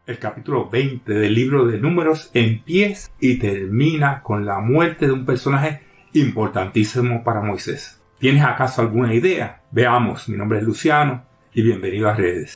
El capítulo 20 del libro de Números empieza y termina con la muerte de un personaje importantísimo para Moisés. ¿Tienes acaso alguna idea? Veamos, mi nombre es Luciano y bienvenido a Redes.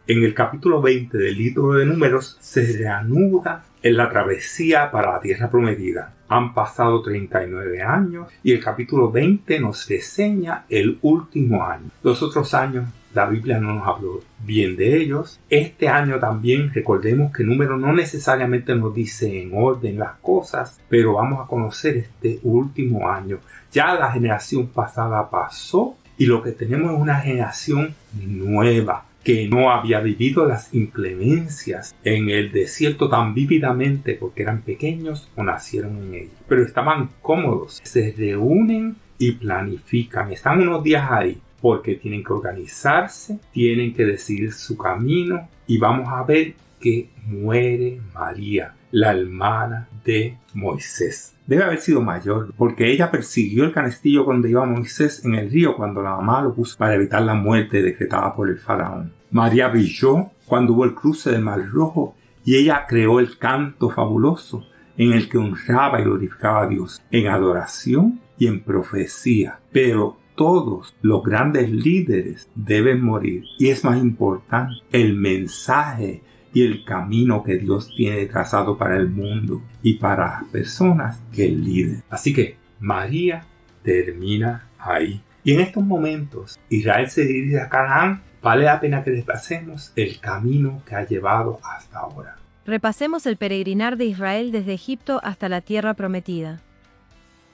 En el capítulo 20 del libro de Números se reanuda en la travesía para la tierra prometida. Han pasado 39 años y el capítulo 20 nos reseña el último año. Los otros años la Biblia no nos habló bien de ellos. Este año también, recordemos que Números no necesariamente nos dice en orden las cosas, pero vamos a conocer este último año. Ya la generación pasada pasó y lo que tenemos es una generación nueva, que no había vivido las inclemencias en el desierto tan vívidamente porque eran pequeños o nacieron en él. Pero estaban cómodos, se reúnen y planifican. Están unos días ahí porque tienen que organizarse, tienen que decidir su camino y vamos a ver que muere María, la hermana de Moisés. Debe haber sido mayor, porque ella persiguió el canastillo cuando iba Moisés en el río cuando la mamá lo puso para evitar la muerte decretada por el faraón. María brilló cuando hubo el cruce del Mar Rojo y ella creó el canto fabuloso en el que honraba y glorificaba a Dios en adoración y en profecía. Pero todos los grandes líderes deben morir y es más importante el mensaje y el camino que Dios tiene trazado para el mundo y para las personas que el líder. Así que María termina ahí. Y en estos momentos Israel se dirige a Canaán. Vale la pena que repasemos el camino que ha llevado hasta ahora. Repasemos el peregrinar de Israel desde Egipto hasta la tierra prometida.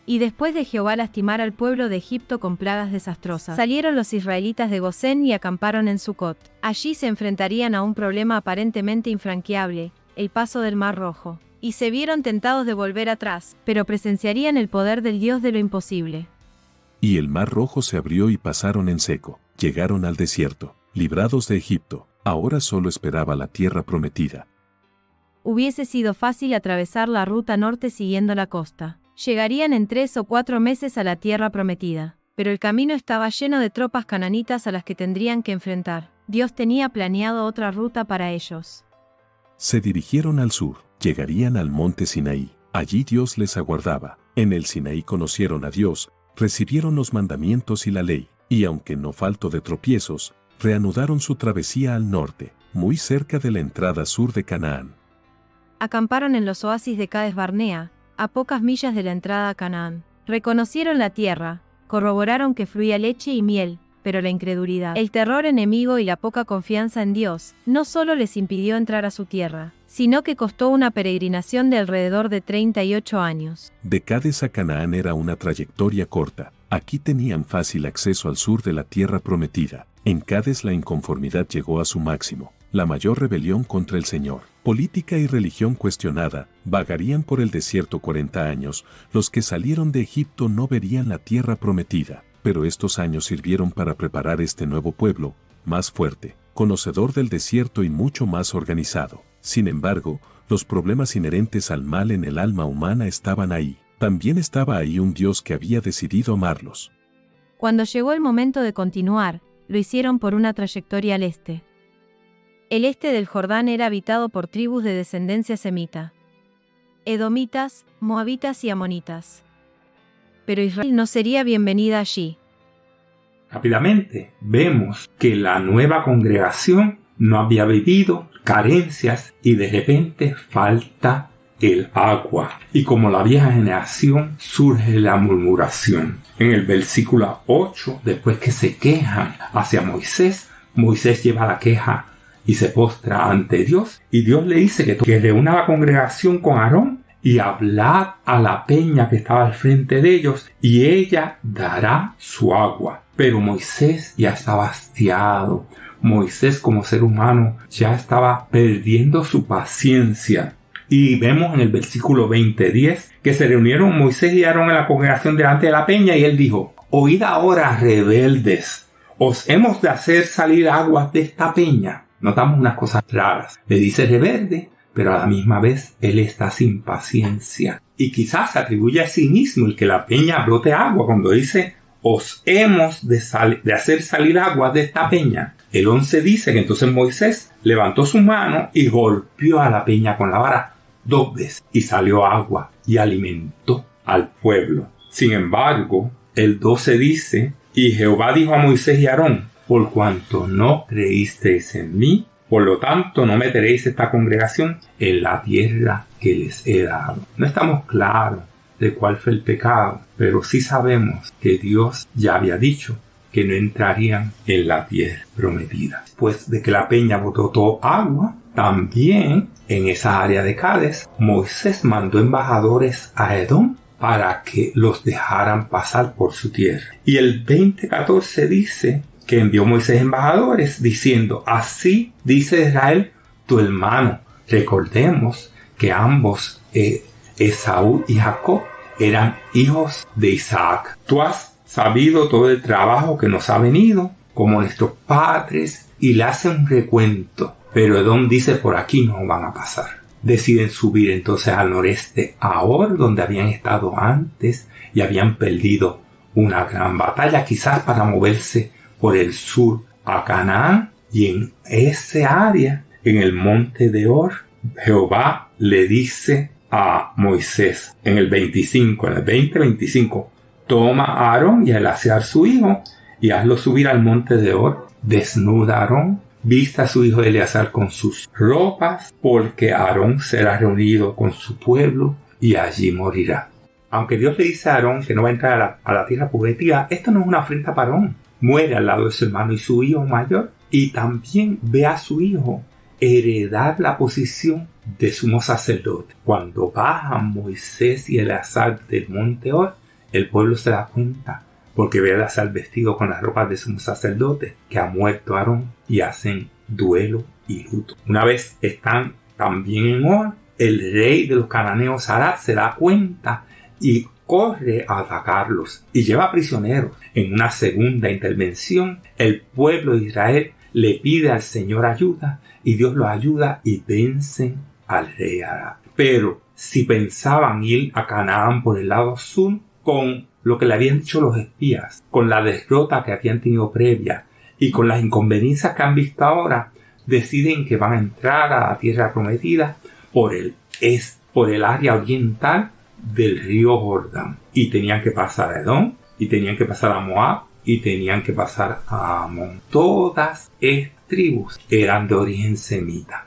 Y después de Jehová lastimar al pueblo de Egipto con plagas desastrosas, salieron los israelitas de Gosén y acamparon en Sucot. Allí se enfrentarían a un problema aparentemente infranqueable, el paso del Mar Rojo. Y se vieron tentados de volver atrás, pero presenciarían el poder del Dios de lo imposible. Y el Mar Rojo se abrió y pasaron en seco. Llegaron al desierto, librados de Egipto. Ahora solo esperaba la tierra prometida. Hubiese sido fácil atravesar la ruta norte siguiendo la costa. Llegarían en 3 o 4 meses a la tierra prometida, pero el camino estaba lleno de tropas cananitas a las que tendrían que enfrentar. Dios tenía planeado otra ruta para ellos. Se dirigieron al sur, llegarían al monte Sinaí. Allí Dios les aguardaba. En el Sinaí conocieron a Dios, recibieron los mandamientos y la ley, y aunque no faltó de tropiezos, reanudaron su travesía al norte, muy cerca de la entrada sur de Canaán. Acamparon en los oasis de Cades Barnea, a pocas millas de la entrada a Canaán. Reconocieron la tierra, corroboraron que fluía leche y miel, pero la incredulidad, el terror enemigo y la poca confianza en Dios, no solo les impidió entrar a su tierra, sino que costó una peregrinación de alrededor de 38 años. De Cades a Canaán era una trayectoria corta. Aquí tenían fácil acceso al sur de la tierra prometida. En Cades la inconformidad llegó a su máximo. La mayor rebelión contra el Señor. Política y religión cuestionada, vagarían por el desierto 40 años. Los que salieron de Egipto no verían la tierra prometida, pero estos años sirvieron para preparar este nuevo pueblo, más fuerte, conocedor del desierto y mucho más organizado. Sin embargo, los problemas inherentes al mal en el alma humana estaban ahí. También estaba ahí un Dios que había decidido amarlos. Cuando llegó el momento de continuar, lo hicieron por una trayectoria al este. El este del Jordán era habitado por tribus de descendencia semita, edomitas, moabitas y amonitas. Pero Israel no sería bienvenida allí. Rápidamente vemos que la nueva congregación no había vivido carencias y de repente falta el agua. Y como la vieja generación surge la murmuración. En el versículo 8, después que se quejan hacia Moisés, Moisés lleva la queja y se postra ante Dios, y Dios le dice que reúna a la congregación con Aarón y hablad a la peña que estaba al frente de ellos, y ella dará su agua. Pero Moisés ya estaba hastiado. Moisés, como ser humano, ya estaba perdiendo su paciencia. Y vemos en el versículo 20:10 que se reunieron Moisés y Aarón en la congregación delante de la peña, y él dijo: oíd ahora, rebeldes, ¿os hemos de hacer salir aguas de esta peña? Notamos unas cosas raras. Le dice rebelde, pero a la misma vez él está sin paciencia. Y quizás se atribuye a sí mismo el que la peña brote agua cuando dice: os hemos de hacer salir agua de esta peña. El 11 dice que entonces Moisés levantó su mano y golpeó a la peña con la vara 2 veces y salió agua y alimentó al pueblo. Sin embargo, el 12 dice, y Jehová dijo a Moisés y a Aarón, por cuanto no creísteis en mí, por lo tanto no meteréis esta congregación en la tierra que les he dado. No estamos claros de cuál fue el pecado, pero sí sabemos que Dios ya había dicho que no entrarían en la tierra prometida. Después de que la peña botó todo agua, también en esa área de Cades, Moisés mandó embajadores a Edom para que los dejaran pasar por su tierra. Y el 20:14 dice que envió Moisés embajadores diciendo, así dice Israel, tu hermano. Recordemos que ambos, Esaú y Jacob, eran hijos de Isaac. Tú has sabido todo el trabajo que nos ha venido, como nuestros padres, y le hace un recuento. Pero Edom dice, por aquí no van a pasar. Deciden subir entonces al noreste, a Or, donde habían estado antes y habían perdido una gran batalla, quizás para moverse por el sur a Canaán. Y en ese área, en el monte de Or, Jehová le dice a Moisés en el 20:25, toma a Aarón y a Eleazar su hijo y hazlo subir al monte de Or, desnuda a Aarón, vista a su hijo Eleazar con sus ropas, porque Aarón será reunido con su pueblo y allí morirá. Aunque Dios le dice a Aarón que no va a entrar a la tierra prometida, esto no es una afrenta para Aarón. Muere al lado de su hermano y su hijo mayor, y también ve a su hijo heredar la posición de sumo sacerdote. Cuando bajan Moisés y Eleazar del monte Or, el pueblo se da cuenta, porque ve a Eleazar vestido con las ropas de sumo sacerdote, que ha muerto Aarón, y hacen duelo y luto. Una vez están también en Or, el rey de los cananeos Arad se da cuenta y corre a atacarlos y lleva prisioneros. En una segunda intervención, el pueblo de Israel le pide al Señor ayuda y Dios los ayuda y vencen al rey Arad. Pero si pensaban ir a Canaán por el lado sur, con lo que le habían dicho los espías, con la derrota que habían tenido previa y con las inconveniencias que han visto ahora, deciden que van a entrar a la tierra prometida por el área oriental del río Jordán. Y tenían que pasar a Edom, y tenían que pasar a Moab, y tenían que pasar a Amón. Todas estas tribus eran de origen semita.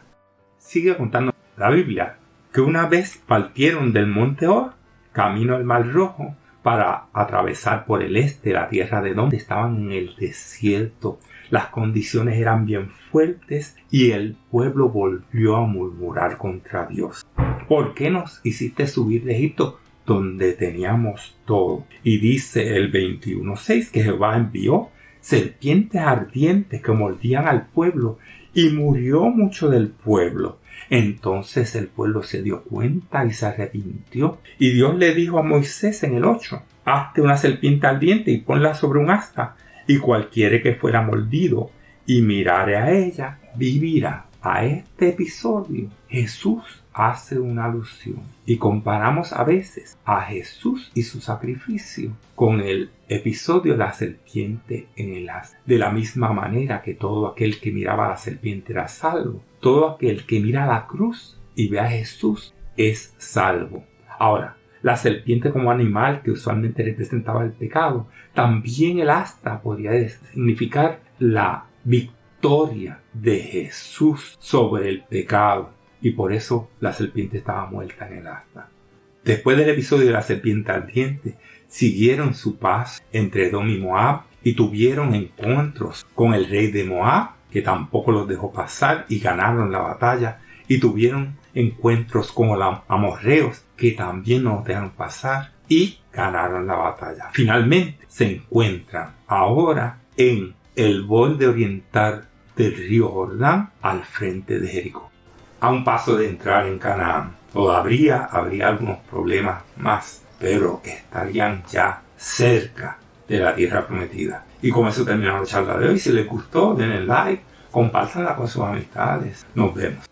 Sigue contando la Biblia que una vez partieron del monte Or, camino al Mar Rojo, para atravesar por el este la tierra de Edom. Estaban en el desierto. Las condiciones eran bien fuertes y el pueblo volvió a murmurar contra Dios. ¿Por qué nos hiciste subir de Egipto donde teníamos todo? Y dice el 21:6 que Jehová envió serpientes ardientes que mordían al pueblo y murió mucho del pueblo. Entonces el pueblo se dio cuenta y se arrepintió. Y Dios le dijo a Moisés en el 8, hazte una serpiente ardiente y ponla sobre un asta, y cualquiera que fuera mordido y mirare a ella, vivirá. A este episodio Jesús hace una alusión y comparamos a veces a Jesús y su sacrificio con el episodio de la serpiente en el asta. De la misma manera que todo aquel que miraba a la serpiente era salvo, todo aquel que mira a la cruz y ve a Jesús es salvo. Ahora, la serpiente como animal que usualmente representaba el pecado, también el asta podría significar la victoria de Jesús sobre el pecado, y por eso la serpiente estaba muerta en el asta. Después del episodio de la serpiente ardiente, siguieron su paso entre Edom y Moab y tuvieron encuentros con el rey de Moab, que tampoco los dejó pasar, y ganaron la batalla, y tuvieron encuentros con los amorreos, que también no los dejaron pasar, y ganaron la batalla. Finalmente se encuentran ahora en el borde oriental del río Jordán, al frente de Jericó. A un paso de entrar en Canaán. Todavía habría algunos problemas más, pero estarían ya cerca de la tierra prometida. Y con eso terminamos la charla de hoy. Si les gustó, denle like, compártanla con sus amistades. Nos vemos.